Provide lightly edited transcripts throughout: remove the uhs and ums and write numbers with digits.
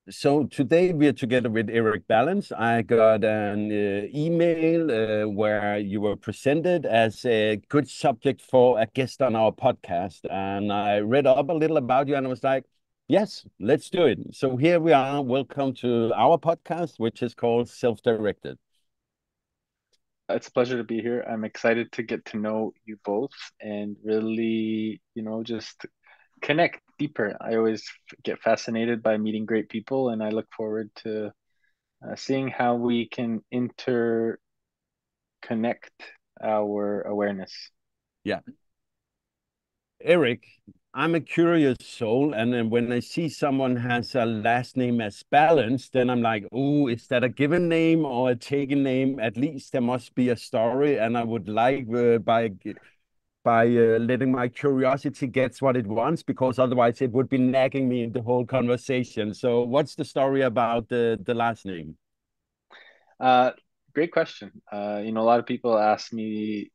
So today we are together with Eric Balance. I got an email where you were presented as a good subject for a guest on our podcast. And I read up a little about you and I was like, yes, let's do it. So here we are. Welcome to our podcast, which is called Self-Directed. It's a pleasure to be here. I'm excited to get to know you both and really, just connect deeper. I always get fascinated by meeting great people, and I look forward to seeing how we can interconnect our awareness. Yeah. Eric, I'm a curious soul, and then when I see someone has a last name as Balance, then I'm like, "Oh, is that a given name or a taken name? At least there must be a story." And I would like by letting my curiosity gets what it wants, because otherwise it would be nagging me in the whole conversation. So, what's the story about the last name? Uh, Great question. A lot of people ask me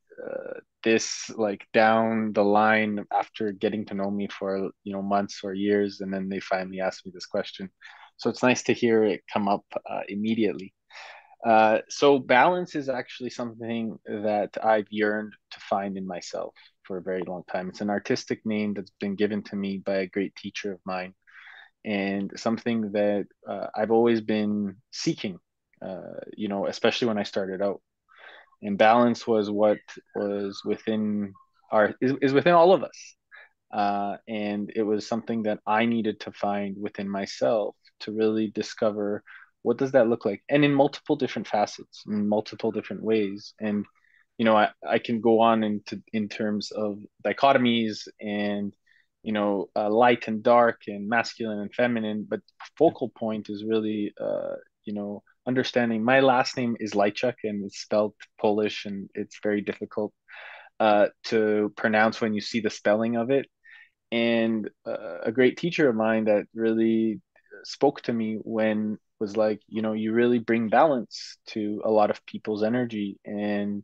this like down the line after getting to know me for, months or years, and then they finally ask me this question. So it's nice to hear it come up immediately. So balance is actually something that I've yearned to find in myself for a very long time. It's an artistic name that's been given to me by a great teacher of mine, and something that I've always been seeking. Especially when I started out. And balance was what was within is within all of us. And it was something that I needed to find within myself to really discover what does that look like, and in multiple different facets, in multiple different ways. And I can go on in terms of dichotomies and light and dark and masculine and feminine, but focal point is really understanding my last name is Lejczak and it's spelled Polish and it's very difficult to pronounce when you see the spelling of it. And a great teacher of mine that really spoke to me when was like, you really bring balance to a lot of people's energy, and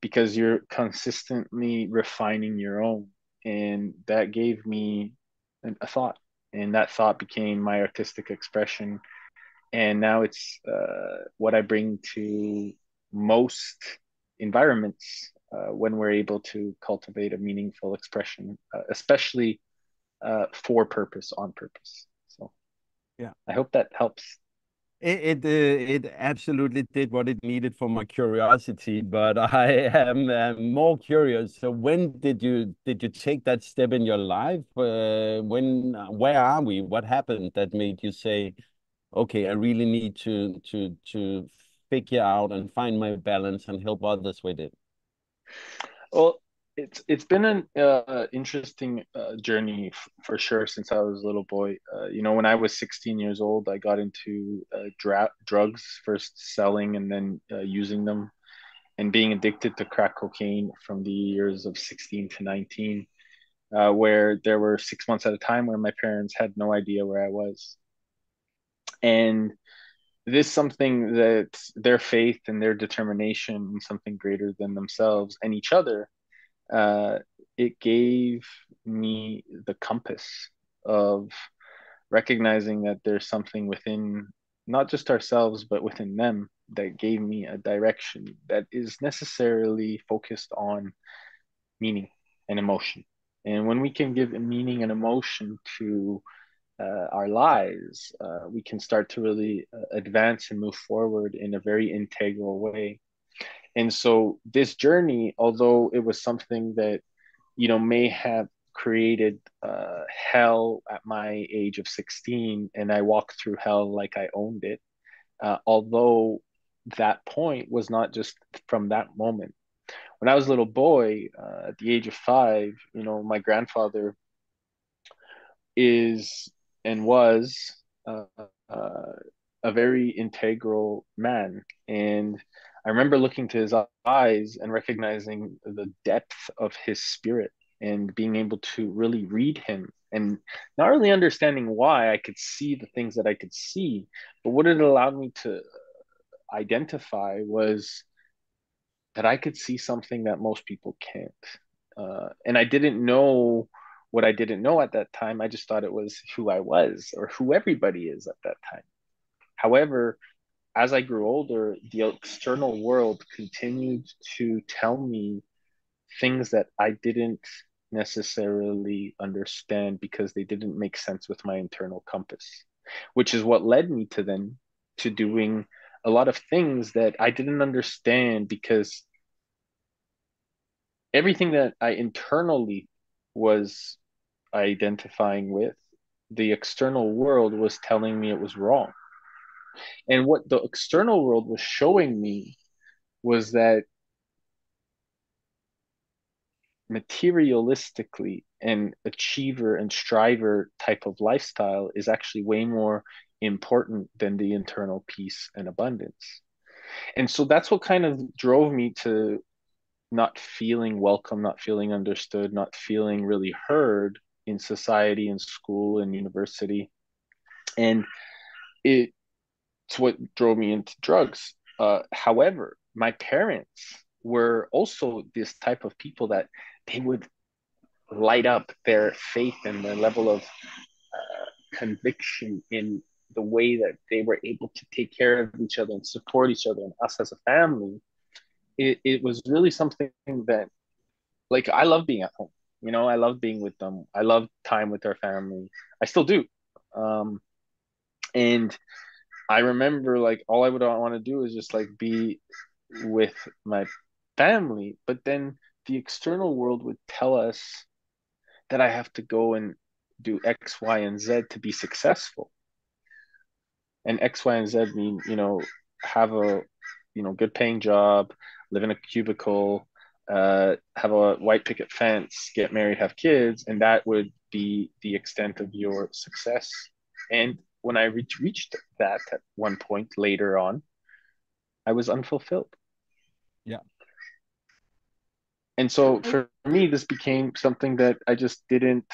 because you're consistently refining your own. And that gave me a thought, and that thought became my artistic expression. And now it's what I bring to most environments when we're able to cultivate a meaningful expression, especially for purpose, on purpose. So Yeah. I hope that helps. It absolutely did what it needed for my curiosity, but I am more curious. So when did you take that step in your life? Where are we? What happened that made you say, "Okay, I really need to figure out and find my balance and help others with it"? Well, it's been an interesting journey for sure since I was a little boy. When I was 16 years old, I got into drugs, first selling and then using them, and being addicted to crack cocaine from the years of 16 to 19, where there were 6 months at a time where my parents had no idea where I was. And this is something that their faith and their determination in something greater than themselves and each other, uh, it gave me the compass of recognizing that there's something within not just ourselves, but within them that gave me a direction that is necessarily focused on meaning and emotion. And when we can give a meaning and emotion to our lives, we can start to really advance and move forward in a very integral way. And so this journey, although it was something that may have created hell at my age of 16, and I walked through hell like I owned it. Although that point was not just from that moment. When I was a little boy, at the age of 5, my grandfather is and was uh, uh, a very integral man. And I remember looking to his eyes and recognizing the depth of his spirit and being able to really read him, and not really understanding why I could see the things that I could see, but what it allowed me to identify was that I could see something that most people can't. And I didn't know what I didn't know at that time, I just thought it was who I was or who everybody is at that time. However, as I grew older, the external world continued to tell me things that I didn't necessarily understand because they didn't make sense with my internal compass, which is what led me to then to doing a lot of things that I didn't understand because everything that I internally was identifying with, the external world was telling me it was wrong. And what the external world was showing me was that materialistically an achiever and striver type of lifestyle is actually way more important than the internal peace and abundance. And so that's what kind of drove me to not feeling welcome, not feeling understood, not feeling really heard in society and school and university. And it's what drove me into drugs. However, my parents were also this type of people that they would light up their faith and their level of conviction in the way that they were able to take care of each other and support each other and us as a family. It was really something that, like, I love being at home. You know, I love being with them. I love time with our family. I still do. Um, and I remember, like, all I would want to do is just like be with my family. But then the external world would tell us that I have to go and do X, Y, and Z to be successful. And X, Y, and Z mean, have a, good paying job, live in a cubicle, have a white picket fence, get married, have kids, and that would be the extent of your success. And when I reached that at one point later on, I was unfulfilled. Yeah. And so for me, this became something that I just didn't,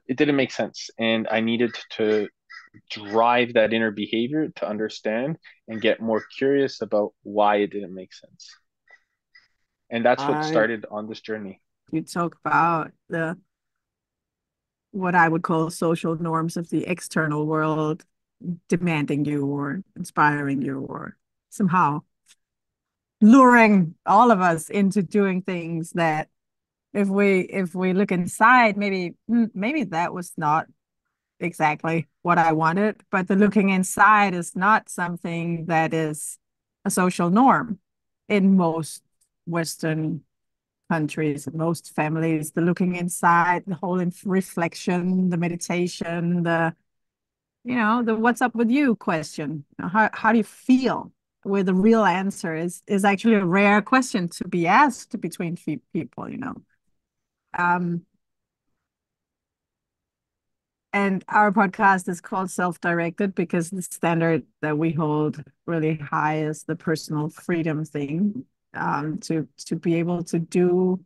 it didn't make sense. And I needed to drive that inner behavior to understand and get more curious about why it didn't make sense. And that's what I started on this journey. You talk about the what I would call social norms of the external world demanding you or inspiring you or somehow luring all of us into doing things that if we look inside, maybe that was not exactly what I wanted, but the looking inside is not something that is a social norm in most Western countries, most families. The looking inside, the whole reflection, the meditation, the what's up with you question. How do you feel? Where the real answer is actually a rare question to be asked between people. Um, and our podcast is called Self-Directed because the standard that we hold really high is the personal freedom thing, to be able to do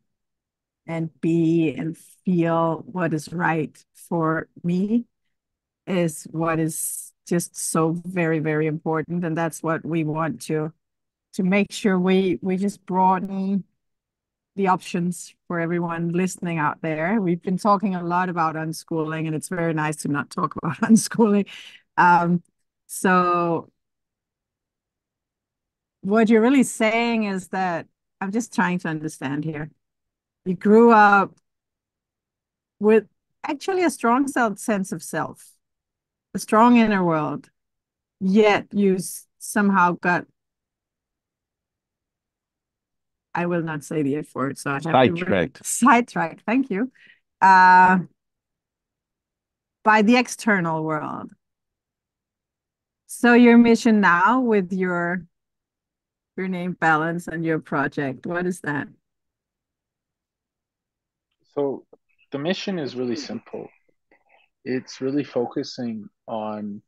and be and feel what is right for me is what is just so very, very important. And that's what we want to make sure we just broaden the options for everyone listening out there. We've been talking a lot about unschooling, and it's very nice to not talk about unschooling. So what you're really saying is that I'm just trying to understand here. You grew up with actually a strong sense of self, a strong inner world, yet you somehow got, I will not say the F word, so I have to sidetracked. Thank you. By the external world. So your mission now with your name balance and your project, what is that? So the mission is really simple. It's really focusing on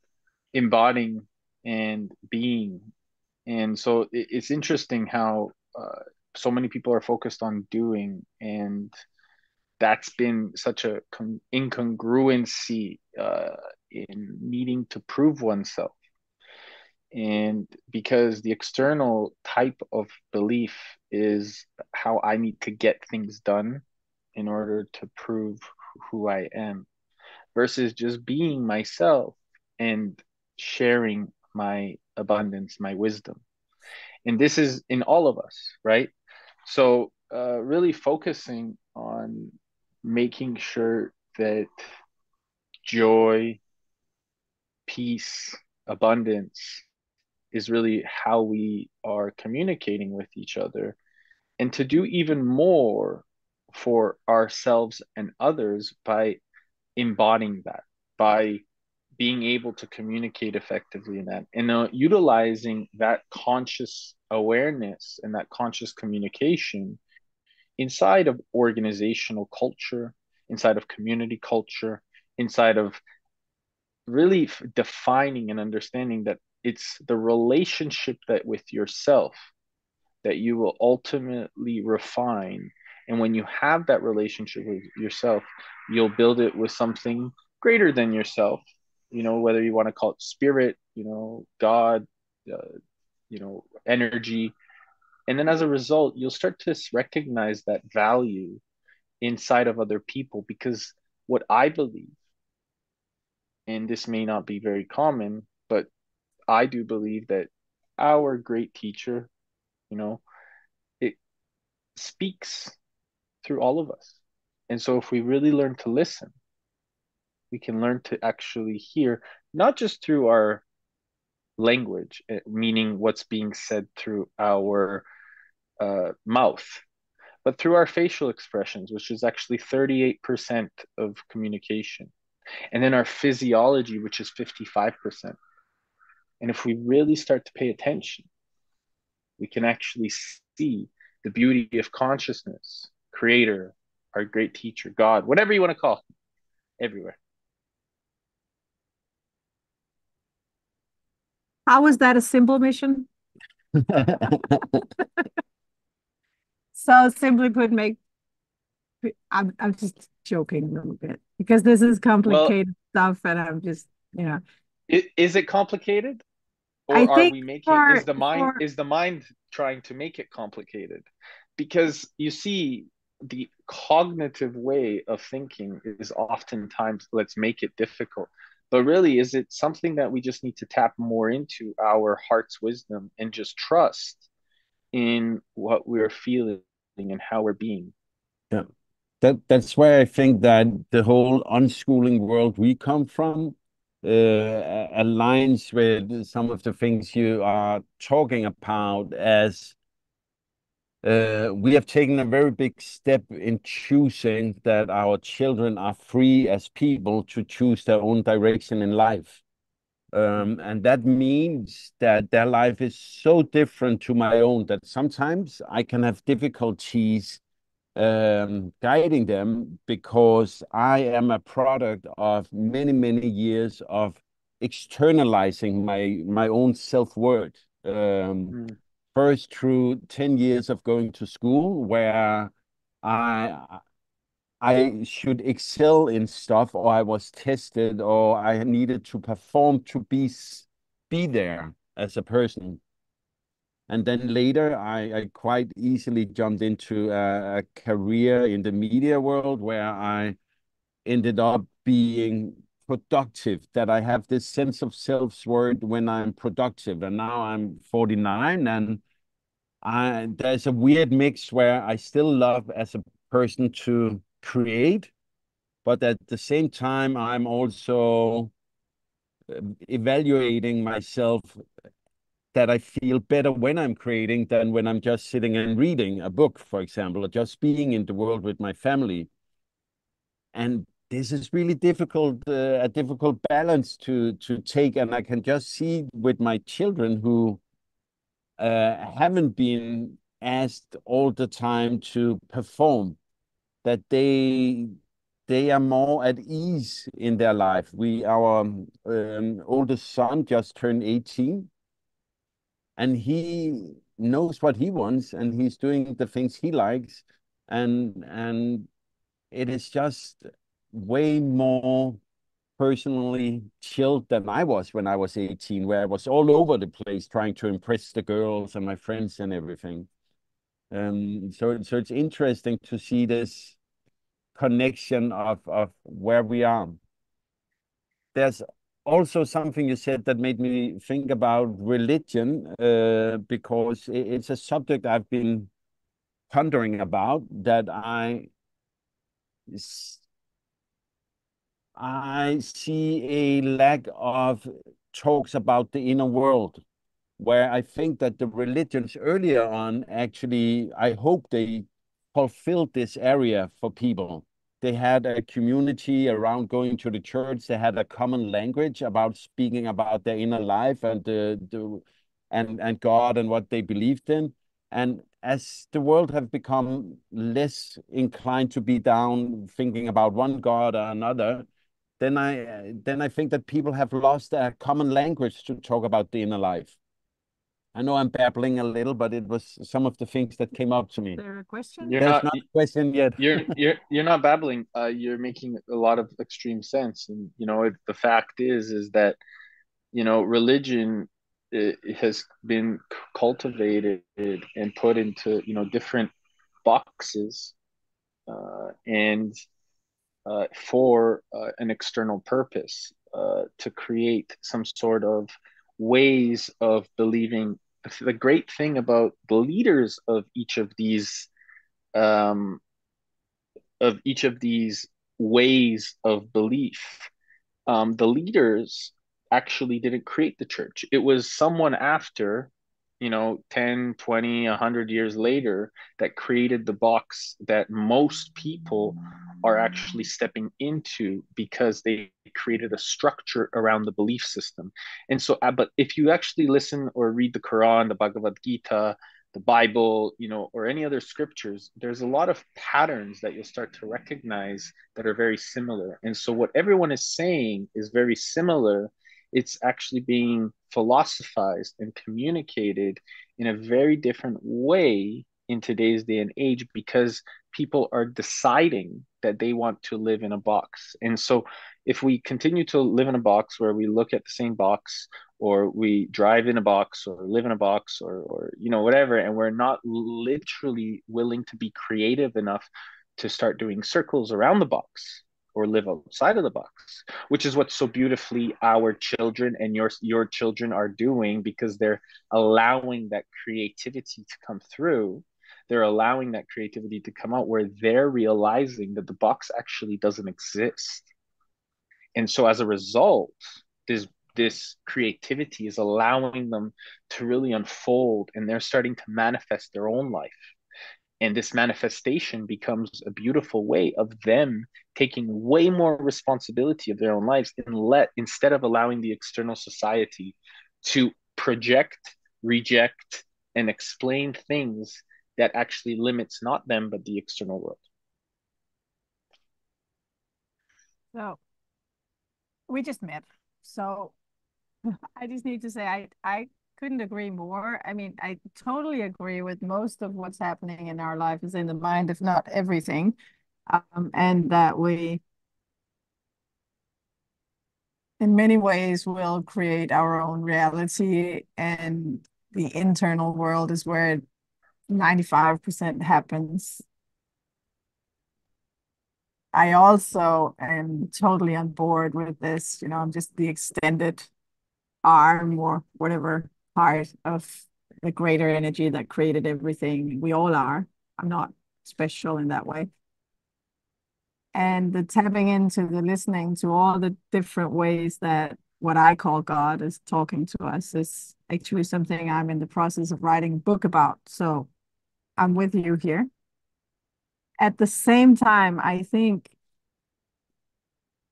embodying and being. And so it's interesting how so many people are focused on doing, and that's been such a incongruency in needing to prove oneself. And because the external type of belief is how I need to get things done in order to prove who I am versus just being myself and sharing my abundance, my wisdom. And this is in all of us, right? So, really focusing on making sure that joy, peace, abundance is really how we are communicating with each other, and to do even more for ourselves and others by embodying that, by being able to communicate effectively in that, and utilizing that conscious awareness and that conscious communication inside of organizational culture, inside of community culture, inside of really defining and understanding that it's the relationship that with yourself that you will ultimately refine. And when you have that relationship with yourself, you'll build it with something greater than yourself, whether you want to call it spirit, God, energy. And then as a result, you'll start to recognize that value inside of other people, because what I believe, and this may not be very common, but I do believe that our great teacher, it speaks through all of us. And so if we really learn to listen, we can learn to actually hear, not just through our language, meaning what's being said through our mouth, but through our facial expressions, which is actually 38% of communication. And then our physiology, which is 55%. And if we really start to pay attention, we can actually see the beauty of consciousness, creator, our great teacher, God, whatever you want to call him, everywhere. How is that a simple mission? So simply put, I'm just joking a little bit because this is Well, complicated stuff, and I'm just, is it complicated? I Or are think we making, for is the mind trying to make it complicated? Because you see, the cognitive way of thinking is oftentimes, let's make it difficult. But really, is it something that we just need to tap more into our heart's wisdom and just trust in what we're feeling and how we're being? Yeah. That's why I think that the whole unschooling world we come from aligns with some of the things you are talking about, as we have taken a very big step in choosing that our children are free as people to choose their own direction in life. And that means that their life is so different to my own that sometimes I can have difficulties guiding them, because I am a product of many, many years of externalizing my own self-worth. Mm, First through 10 years of going to school where I I should excel in stuff, or I was tested, or I needed to perform to be there as a person. And then later, I quite easily jumped into a career in the media world where I ended up being productive, that I have this sense of self-worth when I'm productive. And now I'm 49, and there's a weird mix where I still love as a person to create, but at the same time, I'm also evaluating myself, that I feel better when I'm creating than when I'm just sitting and reading a book, for example, or just being in the world with my family. And this is really difficult, a difficult balance to take. And I can just see with my children who haven't been asked all the time to perform, that they are more at ease in their life. Our oldest son just turned 18, and he knows what he wants, and he's doing the things he likes, and it is just way more personally chilled than I was when I was 18, where I was all over the place trying to impress the girls and my friends and everything. So it's interesting to see this connection of where we are. There's also something you said that made me think about religion, because it's a subject I've been pondering about, that I see a lack of talks about the inner world, where I think that the religions earlier on, actually, I hope they fulfilled this area for people. They had a community around going to the church. They had a common language about speaking about their inner life and and God and what they believed in. And as the world have become less inclined to be down thinking about one God or another, then I think that people have lost a common language to talk about the inner life. I know I'm babbling a little, but it was some of the things that came up to me. Is there a question? You're There's not not a question yet. you're not babbling. You're making a lot of extreme sense, and the fact is that religion has been cultivated and put into different boxes, and for an external purpose, to create some sort of ways of believing. The great thing about the leaders um, of each of these ways of belief, the leaders actually didn't create the church. It was someone after, 10, 20, 100 years later, that created the box that most people are actually stepping into, because they created a structure around the belief system. And so, but if you actually listen or read the Quran, the Bhagavad Gita, the Bible, or any other scriptures, there's a lot of patterns that you'll start to recognize that are very similar. And so what everyone is saying is very similar. It's actually being philosophized and communicated in a very different way in today's day and age, because people are deciding that they want to live in a box. And so if we continue to live in a box where we look at the same box, or we drive in a box, or live in a box, or whatever, and we're not literally willing to be creative enough to start doing circles around the box or live outside of the box, which is what so beautifully our children and your children are doing, because they're allowing that creativity to come through. They're allowing that creativity to come out, where they're realizing that the box actually doesn't exist. And so as a result, this creativity is allowing them to really unfold, and they're starting to manifest their own life. And this manifestation becomes a beautiful way of them taking way more responsibility of their own lives, and instead of allowing the external society to project, reject, and explain things that actually limits not them but the external world. So we just met. So I just need to say I couldn't agree more. I mean, I totally agree with most of what's happening in our life is in the mind, if not everything. And that we, in many ways, will create our own reality, and the internal world is where 95% happens. I also am totally on board with this. I'm just the extended arm or whatever part of the greater energy that created everything. We all are. I'm not special in that way. And the tapping into the listening to all the different ways that what I call God is talking to us is actually something I'm in the process of writing a book about. So I'm with you here. At the same time, I think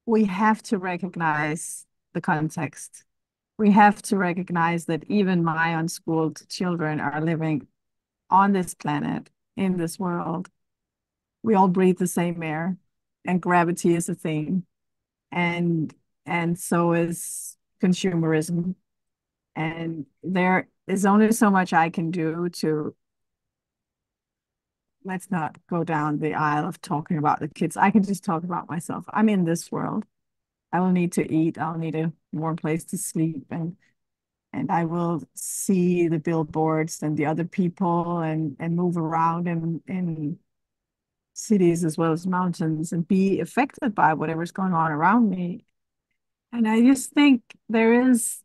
we have to recognize the context. We have to recognize that even my unschooled children are living on this planet, in this world. We all breathe the same air, and gravity is a thing. And so is consumerism. And there is only so much I can do to, let's not go down the aisle of talking about the kids. I can just talk about myself. I'm in this world. I will need to eat. I'll need a warm place to sleep, and I will see the billboards and the other people, and move around in cities as well as mountains and be affected by whatever's going on around me. And I just think there is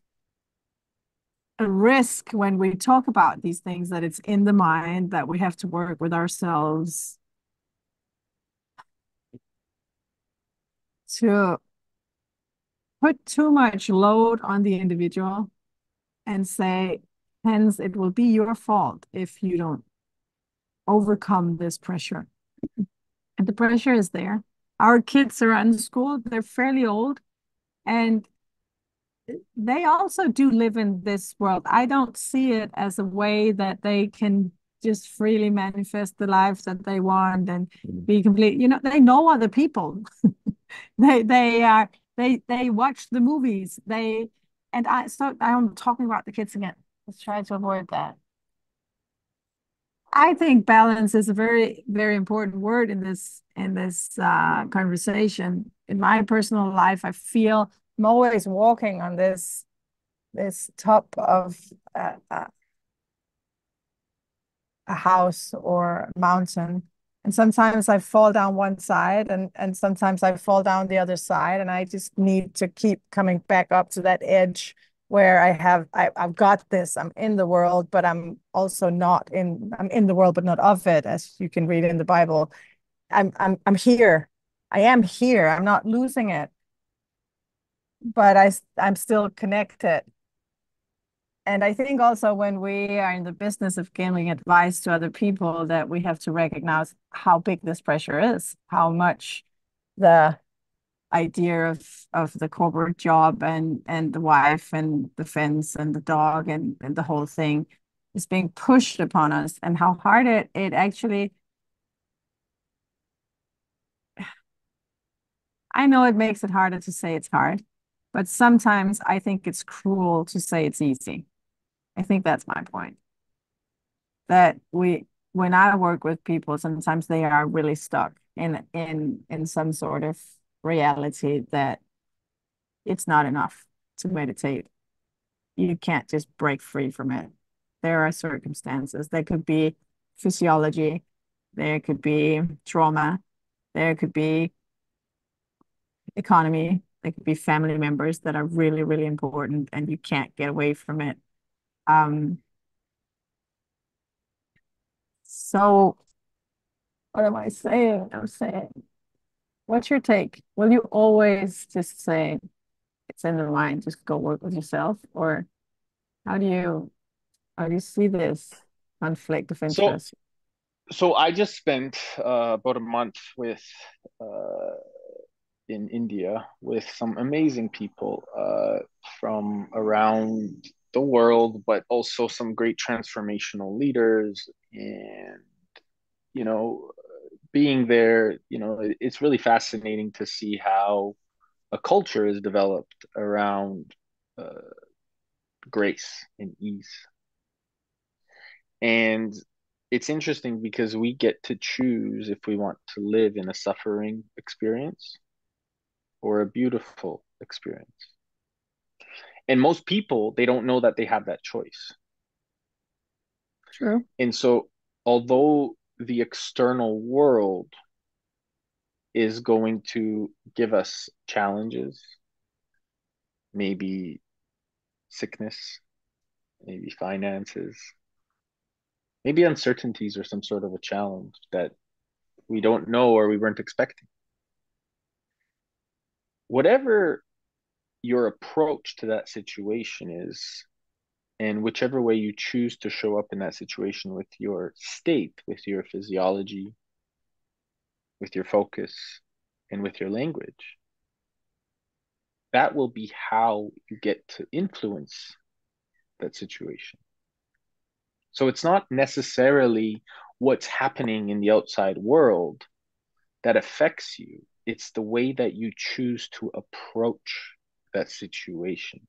a risk when we talk about these things that it's in the mind, that we have to work with ourselves to put too much load on the individual and say, hence, it will be your fault if you don't overcome this pressure. And the pressure is there. Our kids are in school, they're fairly old, and they also do live in this world. I don't see it as a way that they can just freely manifest the lives that they want and be complete. They know other people. They watch the movies. I'm talking about the kids again. Let's try to avoid that. I think balance is a very, very important word in this conversation. In my personal life, I feel I'm always walking on this top of a house or mountain, and sometimes I fall down one side, and sometimes I fall down the other side, and I just need to keep coming back up to that edge where I've got this. I'm in the world, but I'm also not in. I'm in the world, but not of it, as you can read in the Bible. I'm here. I am here. I'm not losing it, but I'm still connected. And I think also when we are in the business of giving advice to other people, that we have to recognize how big this pressure is, how much the idea of the corporate job and the wife and the fence and the dog and the whole thing is being pushed upon us, and how hard it actually, I know it makes it harder to say it's hard, but sometimes I think it's cruel to say it's easy. I think that's my point. That when I work with people, sometimes they are really stuck in some sort of reality that it's not enough to meditate. You can't just break free from it. There are circumstances. There could be physiology, there could be trauma, there could be economy, there could be family members that are really, really important, and you can't get away from it. So what am I saying? I'm saying, what's your take? Will you always just say it's in the mind, just go work with yourself? Or how do you see this conflict of So interest? so I just spent about a month with in India with some amazing people from around the world, but also some great transformational leaders. And you know, being there, it's really fascinating to see how a culture is developed around uh, grace and ease. And it's interesting because we get to choose if we want to live in a suffering experience or a beautiful experience. And most people, they don't know that they have that choice. True. And so, although the external world is going to give us challenges, maybe sickness, maybe finances, maybe uncertainties or some sort of a challenge that we don't know or we weren't expecting. Whatever your approach to that situation is, and whichever way you choose to show up in that situation with your state, with your physiology, with your focus, and with your language, that will be how you get to influence that situation. So it's not necessarily what's happening in the outside world that affects you. It's the way that you choose to approach that situation.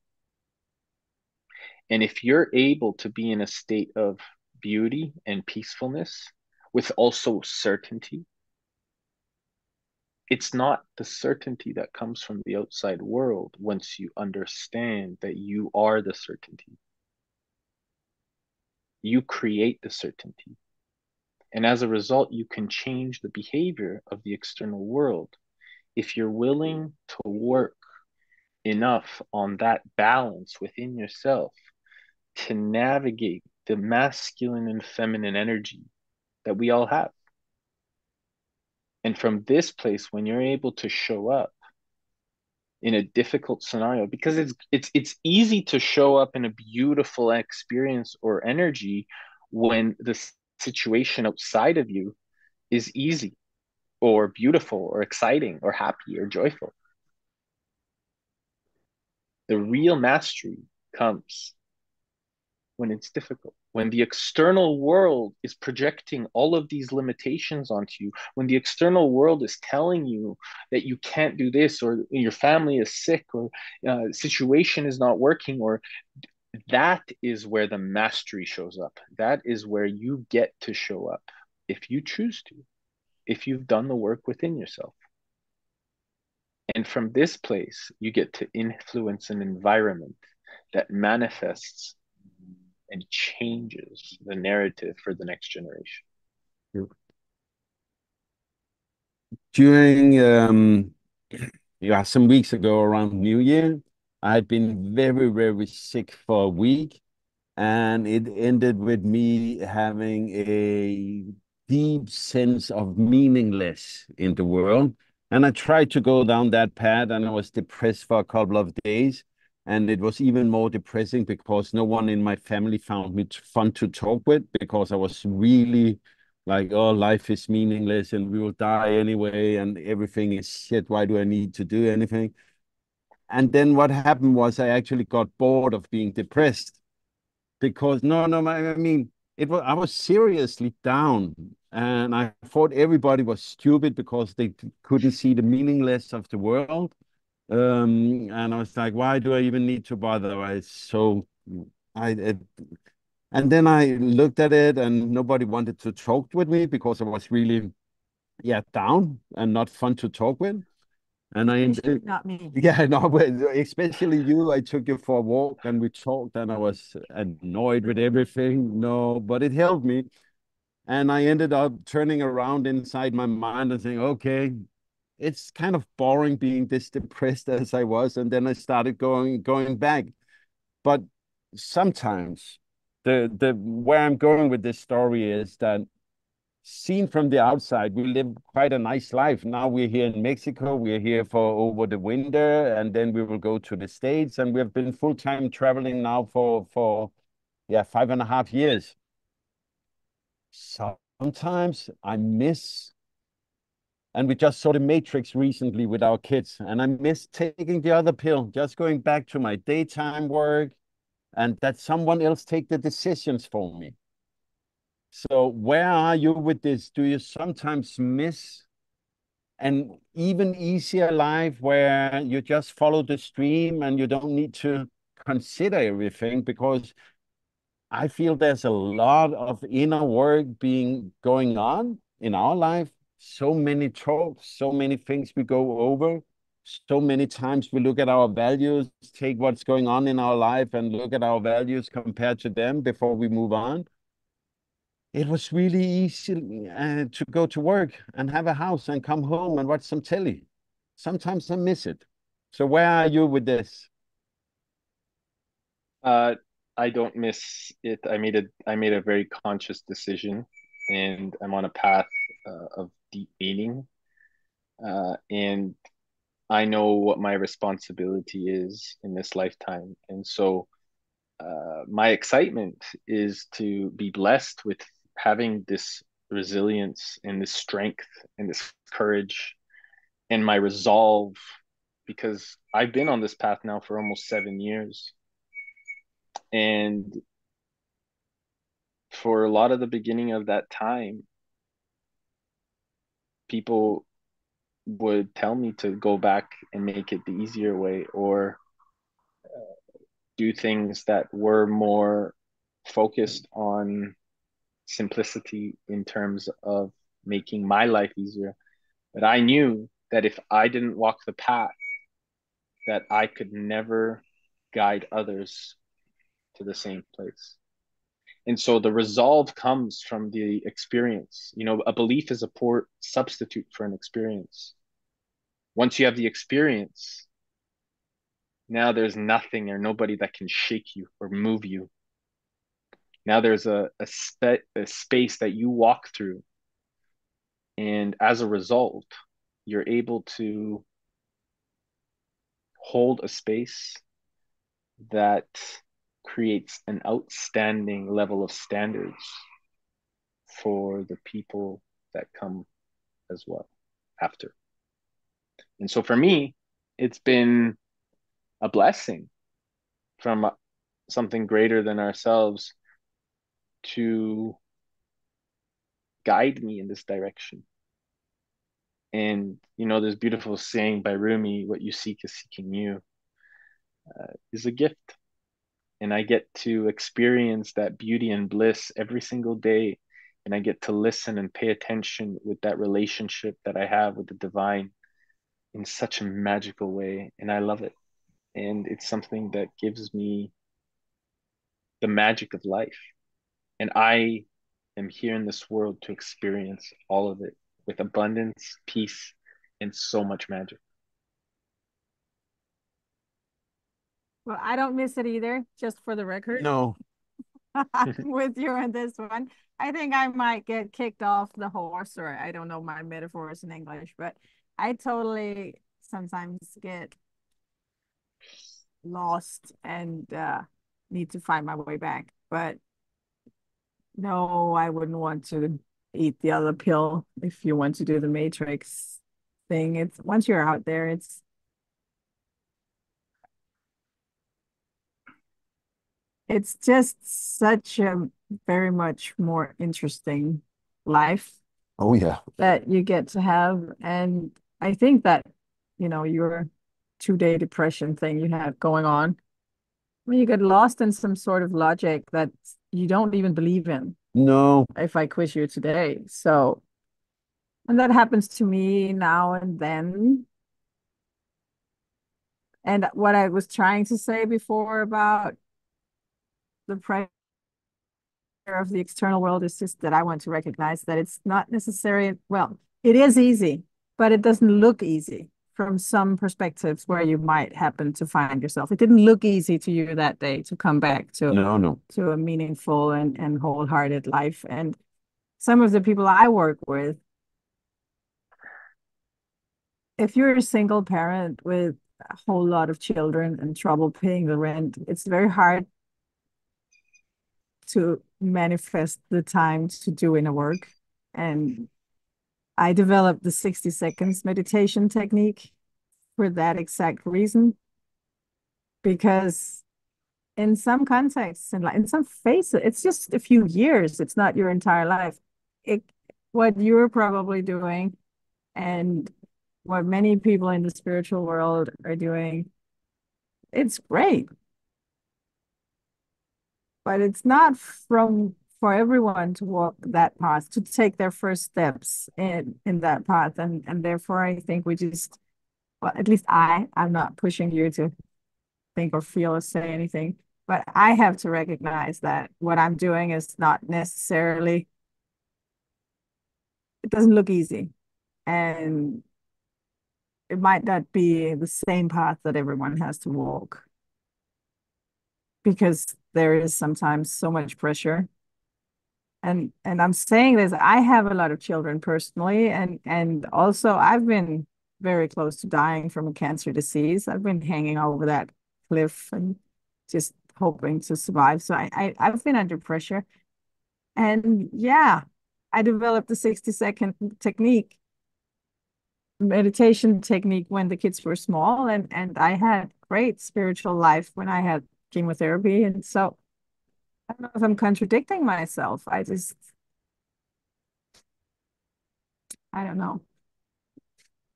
And if you're able to be in a state of beauty and peacefulness with also certainty, it's not the certainty that comes from the outside world once you understand that you are the certainty. You create the certainty. And as a result, you can change the behavior of the external world if you're willing to work enough on that balance within yourself to navigate the masculine and feminine energy that we all have. And from this place, when you're able to show up in a difficult scenario, because it's easy to show up in a beautiful experience or energy when the situation outside of you is easy or beautiful or exciting or happy or joyful. The real mastery comes when it's difficult, when the external world is projecting all of these limitations onto you, when the external world is telling you that you can't do this, or your family is sick, or situation is not working, or that is where the mastery shows up. That is where you get to show up if you choose to, if you've done the work within yourself. And from this place, you get to influence an environment that manifests and changes the narrative for the next generation. During some weeks ago around New Year, I had been very, very sick for a week, and it ended with me having a deep sense of meaningless in the world. And I tried to go down that path, and I was depressed for a couple of days. And it was even more depressing because no one in my family found me fun to talk with, because I was really like, oh, life is meaningless and we will die anyway, and everything is shit. Why do I need to do anything? And then what happened was I actually got bored of being depressed, because I mean, I was seriously down, and I thought everybody was stupid because they couldn't see the meaningless of the world. And I was like, why do I even need to bother? I, it, and then I looked at it, and nobody wanted to talk with me because I was really, yeah, down and not fun to talk with. And Not me. yeah, no, but especially you. I took you for a walk and we talked, and I was annoyed with everything. No, but it helped me. And I ended up turning around inside my mind and saying, okay, it's kind of boring being this depressed as I was. And then I started going back. But sometimes the where I'm going with this story is that, seen from the outside, we live quite a nice life. Now we're here in Mexico. We're here for over the winter, and then we will go to the States. And we have been full-time traveling now for 5.5 years. Sometimes I miss, and we just saw The Matrix recently with our kids, and I miss taking the other pill, just going back to my daytime work, and that someone else take the decisions for me. So where are you with this? Do you sometimes miss an even easier life where you just follow the stream and you don't need to consider everything? Because I feel there's a lot of inner work going on in our life. So many talks, so many things we go over. So many times we look at our values, take what's going on in our life and look at our values compared to them before we move on. It was really easy to go to work and have a house and come home and watch some telly. Sometimes I miss it. So where are you with this? I don't miss it. I made a very conscious decision, and I'm on a path of deep meaning. And I know what my responsibility is in this lifetime. And so my excitement is to be blessed with having this resilience and this strength and this courage and my resolve, because I've been on this path now for almost 7 years. And for a lot of the beginning of that time, people would tell me to go back and make it the easier way, or do things that were more focused on simplicity in terms of making my life easier. But I knew that if I didn't walk the path, that I could never guide others to the same place. And so the resolve comes from the experience. You know, a belief is a poor substitute for an experience. Once you have the experience, now there's nothing or nobody that can shake you or move you. Now there's a space that you walk through. And as a result, you're able to hold a space that creates an outstanding level of standards for the people that come as well after. And so for me, it's been a blessing from something greater than ourselves to guide me in this direction. And, you know, this beautiful saying by Rumi, what you seek is seeking you, is a gift. And I get to experience that beauty and bliss every single day. And I get to listen and pay attention with that relationship that I have with the divine in such a magical way. And I love it. And it's something that gives me the magic of life. And I am here in this world to experience all of it with abundance, peace, and so much magic. Well, I don't miss it either, just for the record. No. I'm with you on this one. I think I might get kicked off the horse, or I don't know my metaphors in English, but I totally sometimes get lost and need to find my way back. But no, I wouldn't want to eat the other pill if you want to do the matrix thing. It's once you're out there, it's just such a very much more interesting life Oh, yeah. that you get to have. And I think that, you know, your 2-day depression thing you have going on, when you get lost in some sort of logic that you don't even believe in, No. if I quiz you today. So, and that happens to me now and then. And what I was trying to say before about the pressure of the external world is just that I want to recognize that it's not necessary. Well, it is easy, but it doesn't look easy from some perspectives where you might happen to find yourself. It didn't look easy to you that day to come back No. to a meaningful and wholehearted life. And some of the people I work with, if you're a single parent with a whole lot of children and trouble paying the rent, it's very hard to manifest the time to do inner work. And I developed the 60 seconds meditation technique for that exact reason, because in some contexts and like in some phases, it's just a few years, it's not your entire life. It, what you're probably doing and what many people in the spiritual world are doing, it's great. But it's not for everyone to walk that path, to take their first steps in that path. And therefore I think we just, well, at least I'm not pushing you to think or feel or say anything, but I have to recognize that what I'm doing is not necessarily, it doesn't look easy. And it might not be the same path that everyone has to walk, because there is sometimes so much pressure. And I'm saying this, I have a lot of children personally, and also I've been very close to dying from a cancer disease. I've been hanging over that cliff and just hoping to survive. So I've been under pressure. And yeah, I developed the 60-second technique, meditation technique, when the kids were small, and I had great spiritual life when I had chemotherapy. And so I don't know if I'm contradicting myself. I don't know.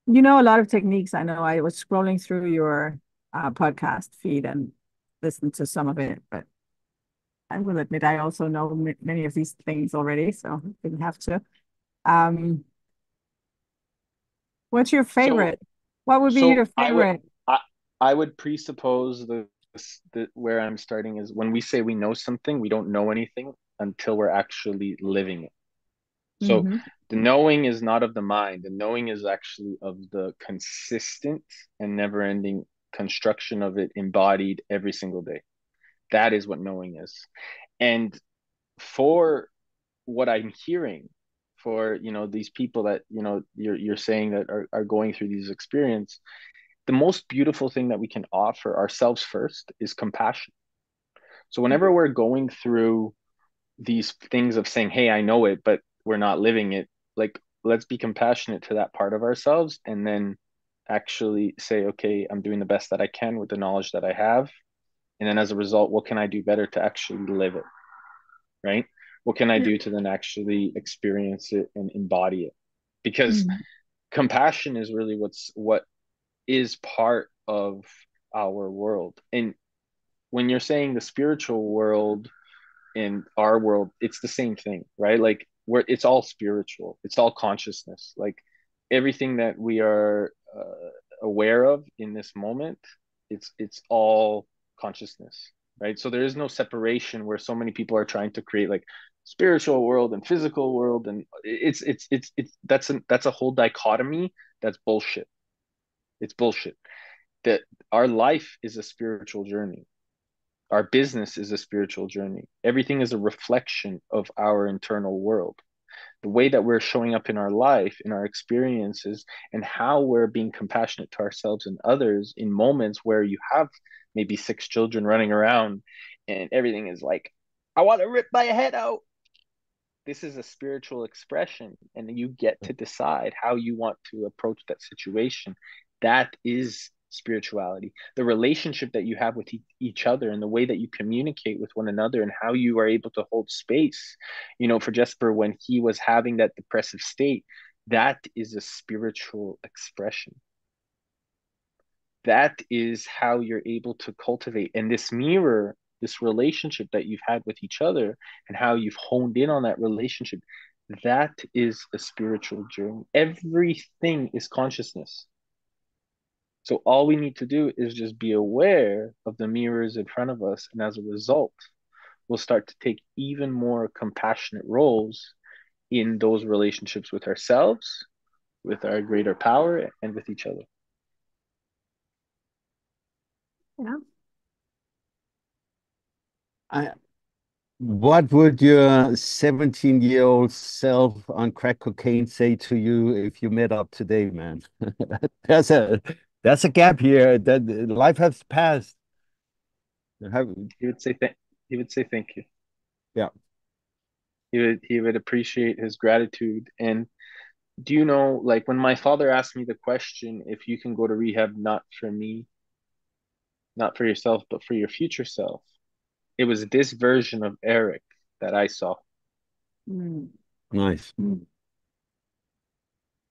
You know, a lot of techniques. I know I was scrolling through your podcast feed and listened to some of it, but I will admit I also know many of these things already, so I didn't have to. Um, what's your So, favorite? What would be so your favorite? I, I would presuppose the where I'm starting is when we say we know something, we don't know anything. until we're actually living it. So Mm-hmm. the knowing is not of the mind. The knowing is actually of the consistent and never ending construction of it embodied every single day. That is what knowing is. And for what I'm hearing, for these people that you're saying that are going through these experiences, the most beautiful thing that we can offer ourselves first is compassion. So whenever we're going through these things of saying, hey, I know it, but we're not living it, like, let's be compassionate to that part of ourselves, and then actually say, okay, I'm doing the best that I can with the knowledge that I have. And then as a result, what can I do better to actually live it? Right? What can I Yeah. do to then actually experience it and embody it? Because Mm-hmm. compassion is really what is part of our world. And when you're saying the spiritual world in our world, it's the same thing, right? Like, it's all spiritual, it's all consciousness. Like, everything that we are aware of in this moment, it's all consciousness, right? So there is no separation where so many people are trying to create like spiritual world and physical world, and it's that's a whole dichotomy. That's bullshit. It's bullshit. That our life is a spiritual journey. Our business is a spiritual journey. Everything is a reflection of our internal world. The way that we're showing up in our life, in our experiences, and how we're being compassionate to ourselves and others in moments where you have maybe 6 children running around and everything is like, I want to rip my head out. This is a spiritual expression, and you get to decide how you want to approach that situation. That is spirituality. The relationship that you have with each other, and the way that you communicate with one another, and how you are able to hold space. For Jesper, when he was having that depressive state, that is a spiritual expression. That is how you're able to cultivate. And this mirror, this relationship that you've had with each other, and how you've honed in on that relationship, that is a spiritual journey. Everything is consciousness. So all we need to do is just be aware of the mirrors in front of us. And as a result, we'll start to take even more compassionate roles in those relationships with ourselves, with our greater power, and with each other. Yeah. I, what would your 17-year-old self on crack cocaine say to you if you met up today, man? There's a there's a gap here that life has passed. Have, He would say he would say thank you. yeah. He would appreciate his gratitude. And do you know, like, when my father asked me the question, if you can go to rehab, not for me, not for yourself, but for your future self, it was this version of Eric that I saw. Mm. Nice.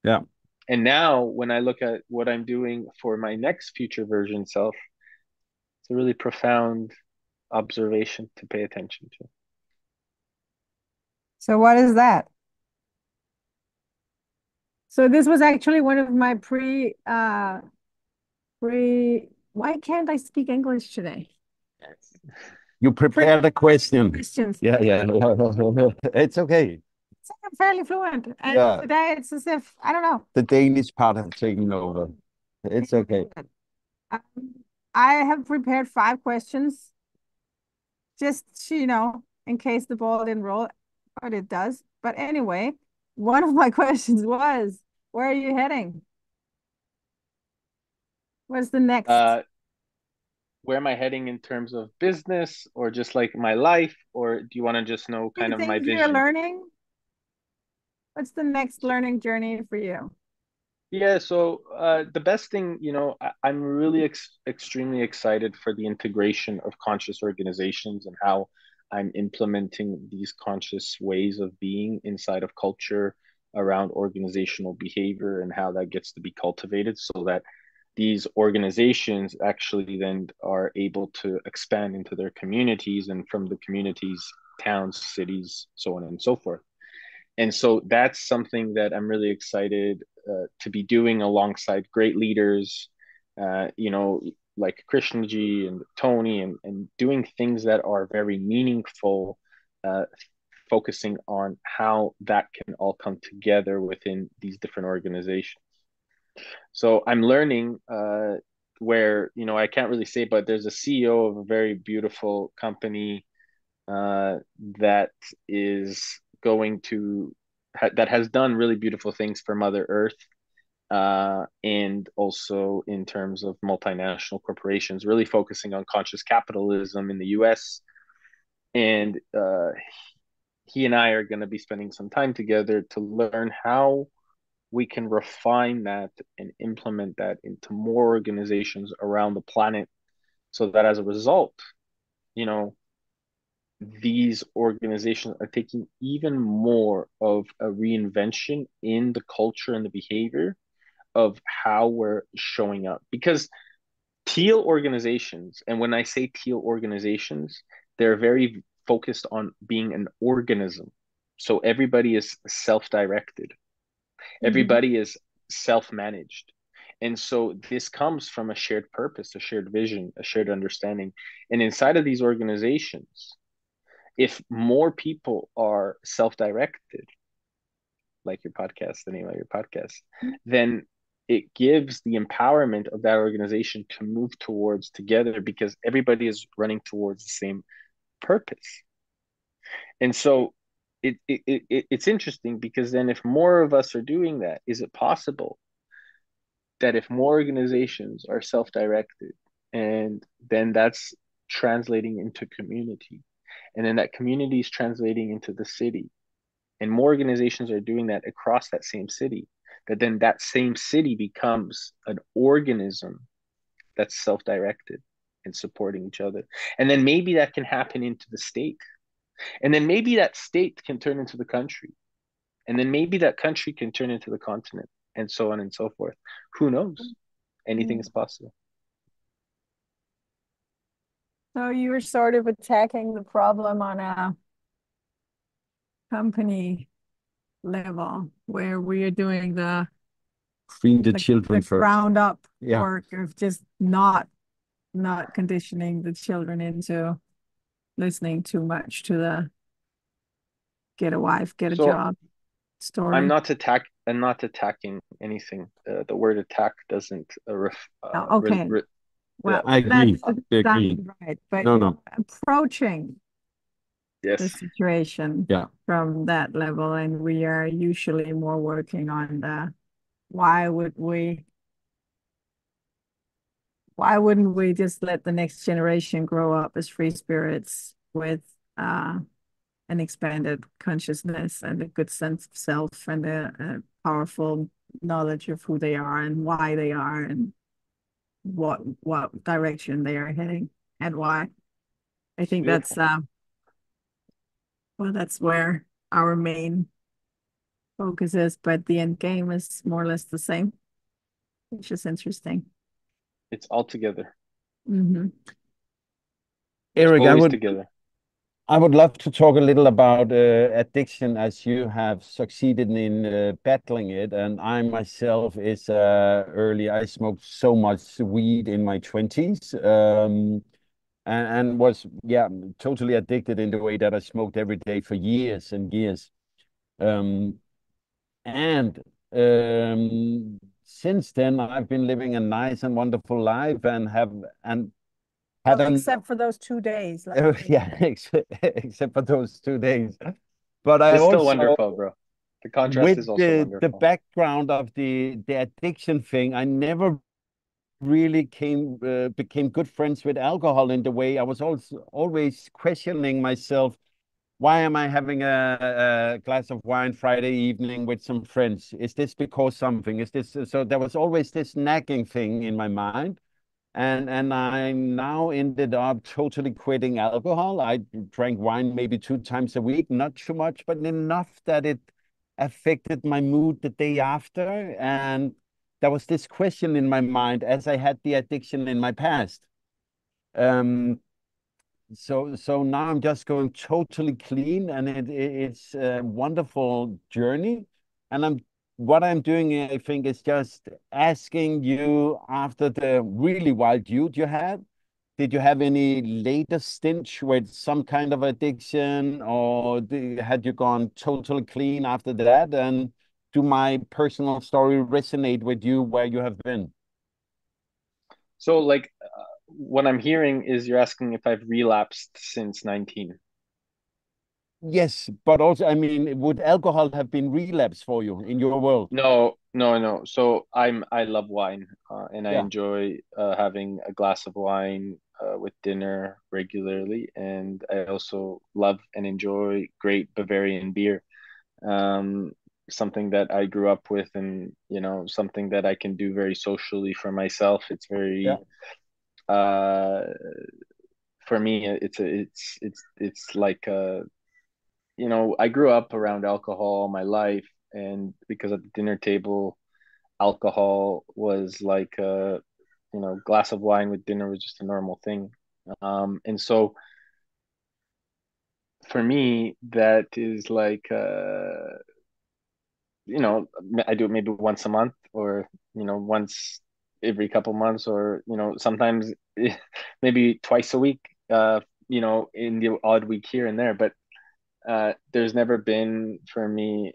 Yeah. And now when I look at what I'm doing for my next future version self, it's a really profound observation to pay attention to. So what is that? So this was actually one of my why can't I speak English today? You prepared a question. Questions. Yeah, yeah. It's okay. So I'm fairly fluent. And Yeah. today it's as if, I don't know. The Danish part has taken over. It's okay. Um, I have prepared 5 questions, just, in case the ball didn't roll, but it does. But anyway, one of my questions was, where are you heading? What's the next? Where am I heading in terms of business, or just like my life, or do you want to just know kind of my Things you're vision? learning? What's the next learning journey for you? Yeah, so the best thing, I'm really extremely excited for the integration of conscious organizations, and how I'm implementing these conscious ways of being inside of culture around organizational behavior, and how that gets to be cultivated so that these organizations actually then are able to expand into their communities, and from the communities, towns, cities, so on and so forth. And so that's something that I'm really excited to be doing alongside great leaders, like Krishnaji and Tony, and doing things that are very meaningful, focusing on how that can all come together within these different organizations. So I'm learning where, I can't really say, but there's a CEO of a very beautiful company that is going to that has done really beautiful things for Mother Earth, and also in terms of multinational corporations, really focusing on conscious capitalism in the US. And he and I are going to be spending some time together to learn how we can refine that and implement that into more organizations around the planet, so that as a result, you know, these organizations are taking even more of a reinvention in the culture and the behavior of how we're showing up. Because teal organizations, and when I say teal organizations, they're very focused on being an organism. So everybody is self-directed. Everybody is self-managed. And so this comes from a shared purpose, a shared vision, a shared understanding. And inside of these organizations, if more people are self-directed, like your podcast, anyway, your podcast, then it gives the empowerment of that organization to move towards together, because everybody is running towards the same purpose. And so it's interesting, because then if more of us are doing that, is it possible that if more organizations are self-directed, and then that's translating into community, and then that community is translating into the city, and more organizations are doing that across that same city, that then that same city becomes an organism that's self-directed and supporting each other. And then maybe that can happen into the state, and then maybe that state can turn into the country, and then maybe that country can turn into the continent, and so on and so forth. Who knows? Anything is possible. So you were sort of attacking the problem on a company level, where we are doing the Freeing the children first. ground up Yeah. work of just not conditioning the children into listening too much to the get a wife, get a job story. I'm not attacking anything. The word attack doesn't okay. Well, I agree. that's agree. right. But No. approaching the yes, situation from that level, and we are usually more working on the why wouldn't we just let the next generation grow up as free spirits with an expanded consciousness and a good sense of self, and a powerful knowledge of who they are and why they are, and what direction they are heading and why. I think beautiful. that's where our main focus is, but the end game is more or less the same, which is interesting. It's all together. Eric, together. I would love to talk a little about addiction, as you have succeeded in battling it. And I myself I smoked so much weed in my 20s, and was, totally addicted in the way that I smoked every day for years and years. And since then, I've been living a nice and wonderful life, and except for those 2 days. Except for those 2 days. But it's still wonderful, bro. The contrast is also wonderful. The background of the addiction thing, I never really became good friends with alcohol in the way I was always questioning myself. Why am I having a glass of wine Friday evening with some friends? Is this because something? Is this so? There was always this nagging thing in my mind. And I now ended up totally quitting alcohol. I drank wine maybe 2 times a week, not too much, but enough that it affected my mood the day after. And there was this question in my mind, as I had the addiction in my past. So now I'm just going totally clean, and it's a wonderful journey. And what I'm doing, I think, is just asking you, after the really wild youth you had, did you have any later stint with some kind of addiction, or had you gone totally clean after that? And do my personal story resonate with you where you have been? So like what I'm hearing is you're asking if I've relapsed since 19. Yes, but also, I mean, would alcohol have been relapse for you in your world? No, no, no. So I love wine, and I Yeah, enjoy having a glass of wine with dinner regularly, and I also love and enjoy great Bavarian beer. Um, Something that I grew up with, and something that I can do very socially for myself. It's yeah, very uh for me. It's like I grew up around alcohol all my life, and because at the dinner table alcohol was like glass of wine with dinner was just a normal thing. And so for me, that is like I do it maybe once a month, or once every couple months, or sometimes maybe twice a week, in the odd week here and there. But there's never been for me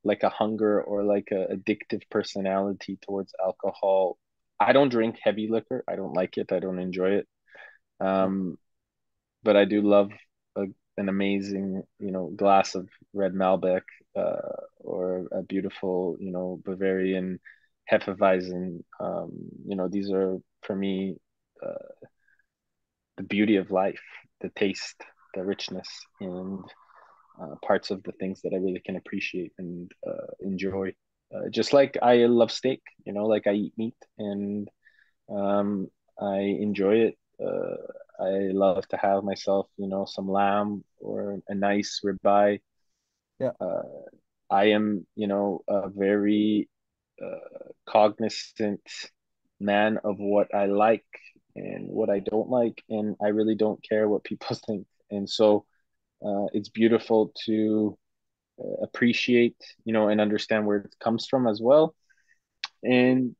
like a hunger or like a addictive personality towards alcohol. I don't drink heavy liquor. I don't like it. I don't enjoy it. yeah, Um, but I do love a, an amazing, glass of red Malbec, or a beautiful, Bavarian Hefeweizen. These are for me the beauty of life, the taste, the richness, and parts of the things that I really can appreciate and enjoy. Just like I love steak, like I eat meat, and um, I enjoy it. I love to have myself, some lamb or a nice ribeye. yeah, Uh, I am, a very cognizant man of what I like and what I don't like, and I really don't care what people think. And so it's beautiful to appreciate, and understand where it comes from as well. And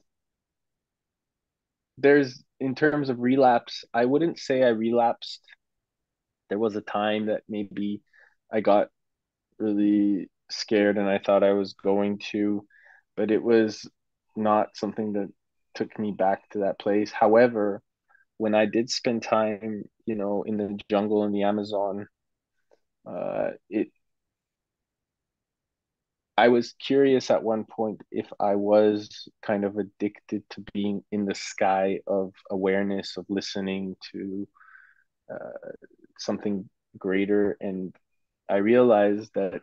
there's, in terms of relapse, I wouldn't say I relapsed. There was a time that maybe I got really scared and I thought I was going to, but it was not something that took me back to that place. However, when I did spend time, in the jungle in the Amazon, it I was curious at one point if I was kind of addicted to being in the sky of awareness, of listening to something greater. And I realized that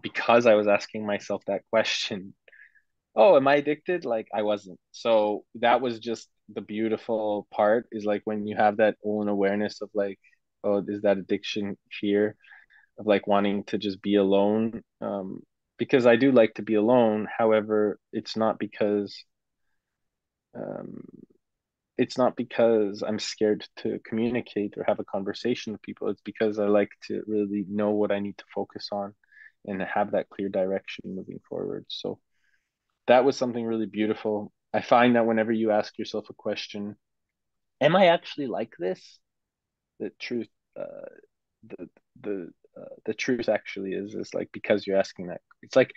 because I was asking myself that question, oh, am I addicted? Like I wasn't. So that was just the beautiful part, is like when you have that own awareness of like, oh, is that addiction fear of like wanting to just be alone? Because I do like to be alone. However, um, it's not because I'm scared to communicate or have a conversation with people. It's because I like to really know what I need to focus on and have that clear direction moving forward. So that was something really beautiful. I find that whenever you ask yourself a question, am I actually like this? The truth, uh, the the truth actually is like, because you're asking that. It's like,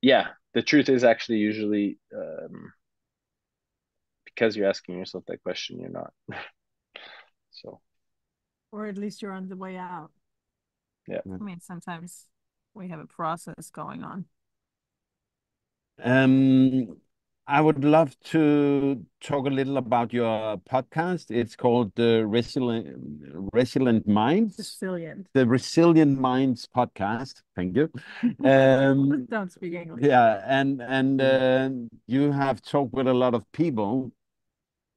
yeah, the truth is actually usually because you're asking yourself that question, you're not. So Or at least you're on the way out. yeah. I mean, sometimes we have a process going on. Um, I would love to talk a little about your podcast. It's called the Resilient Minds, Resilient. the Resilient Minds podcast. Thank you. Don't speak English. Yeah, and you have talked with a lot of people.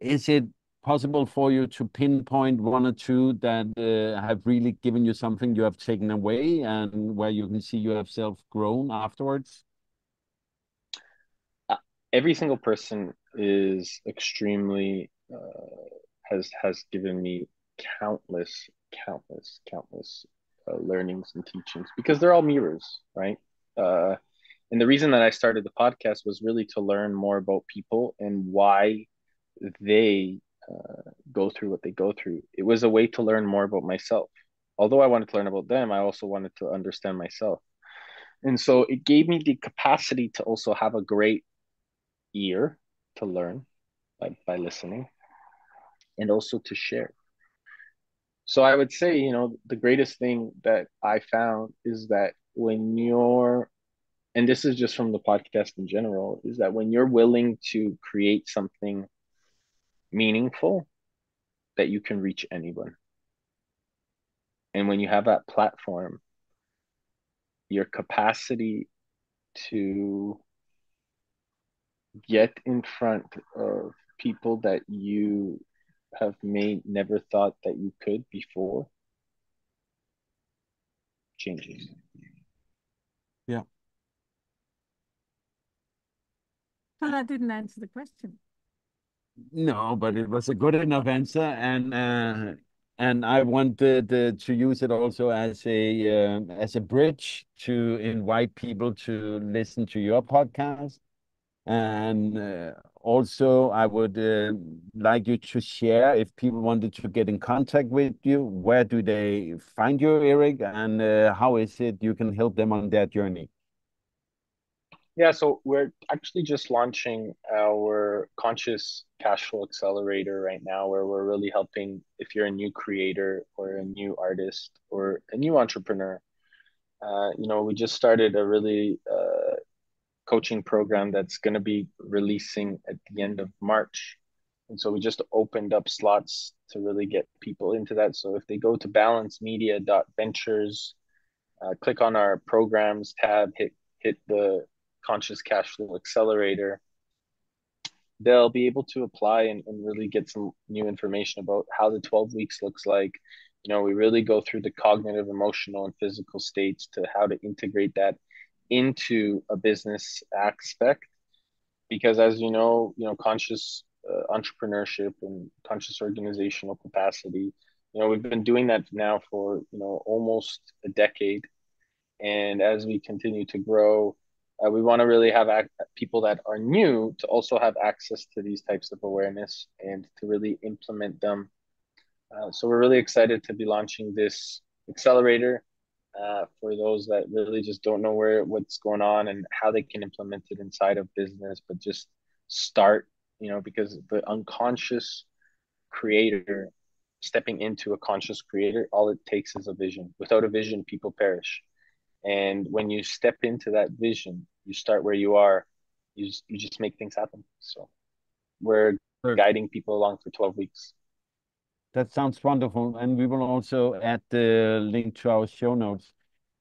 Is it possible for you to pinpoint one or two that have really given you something you have taken away and where you can see you have self-grown afterwards? uh, every single person is extremely has given me countless countless learnings and teachings, because they're all mirrors, right? uh, and the reason that I started the podcast was really to learn more about people and why they go through what they go through. It was a way to learn more about myself. Although I wanted to learn about them, I also wanted to understand myself. And so it gave me the capacity to also have a great ear to learn by listening, and also to share. So I would say, the greatest thing that I found is that when you're, and this is just from the podcast in general, is that when you're willing to create something meaningful, that you can reach anyone. And when you have that platform, your capacity to get in front of people that you have never thought that you could before changes. Yeah. Well, that didn't answer the question. No, but it was a good enough answer, and I wanted to use it also as a bridge to invite people to listen to your podcast. And also, I would like you to share, if people wanted to get in contact with you, where do they find you, Eric, and how is it you can help them on their journey? Yeah, so we're actually just launching our conscious cash flow accelerator right now, where we're really helping if you're a new creator or a new artist or a new entrepreneur. We just started a really coaching program that's going to be releasing at the end of March. And so we just opened up slots to really get people into that. So if they go to balancemedia.ventures, click on our programs tab, hit the conscious cash flow accelerator, they'll be able to apply and really get some new information about how the 12 weeks looks like. We really go through the cognitive, emotional, and physical states to how to integrate that into a business aspect. Because as conscious entrepreneurship and conscious organizational capacity, we've been doing that now for, almost a decade. And as we continue to grow, we want to really have people that are new to also have access to these types of awareness and to really implement them. So we're really excited to be launching this accelerator for those that really just don't know what's going on and how they can implement it inside of business, but just start, because the unconscious creator stepping into a conscious creator, all it takes is a vision. Without a vision, people perish. And when you step into that vision, you start where you are, you just make things happen. So we're guiding people along for 12 weeks. That sounds wonderful. And we will also add the link to our show notes.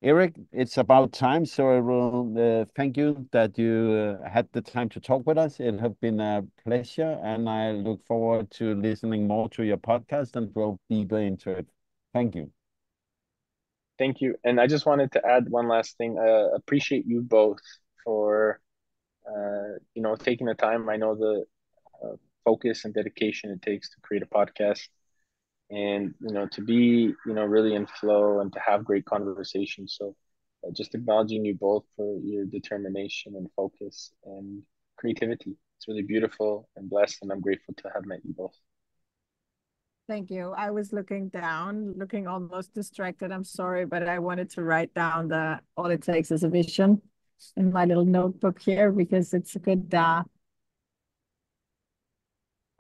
Eric, it's about time. So I will thank you that you had the time to talk with us. It has been a pleasure. And I look forward to listening more to your podcast and go deeper into it. Thank you. Thank you. And I just wanted to add one last thing. Appreciate you both for, taking the time. I know the focus and dedication it takes to create a podcast, and to be really in flow and to have great conversations. So just acknowledging you both for your determination and focus and creativity. It's really beautiful and blessed, and I'm grateful to have met you both. Thank you. I was looking down, looking almost distracted. I'm sorry, but I wanted to write down all it takes is a vision in my little notebook here, because it's a good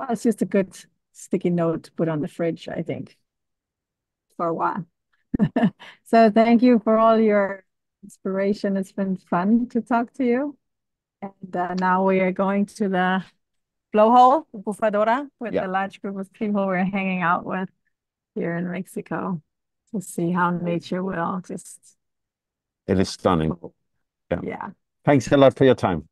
it's just a good sticky note to put on the fridge, I think, for a while. So thank you for all your inspiration. It's been fun to talk to you. And now we are going to the blowhole, Bufadora, with a large group of people we're hanging out with here in Mexico to see how nature will just. It is stunning. Yeah. Thanks a lot for your time.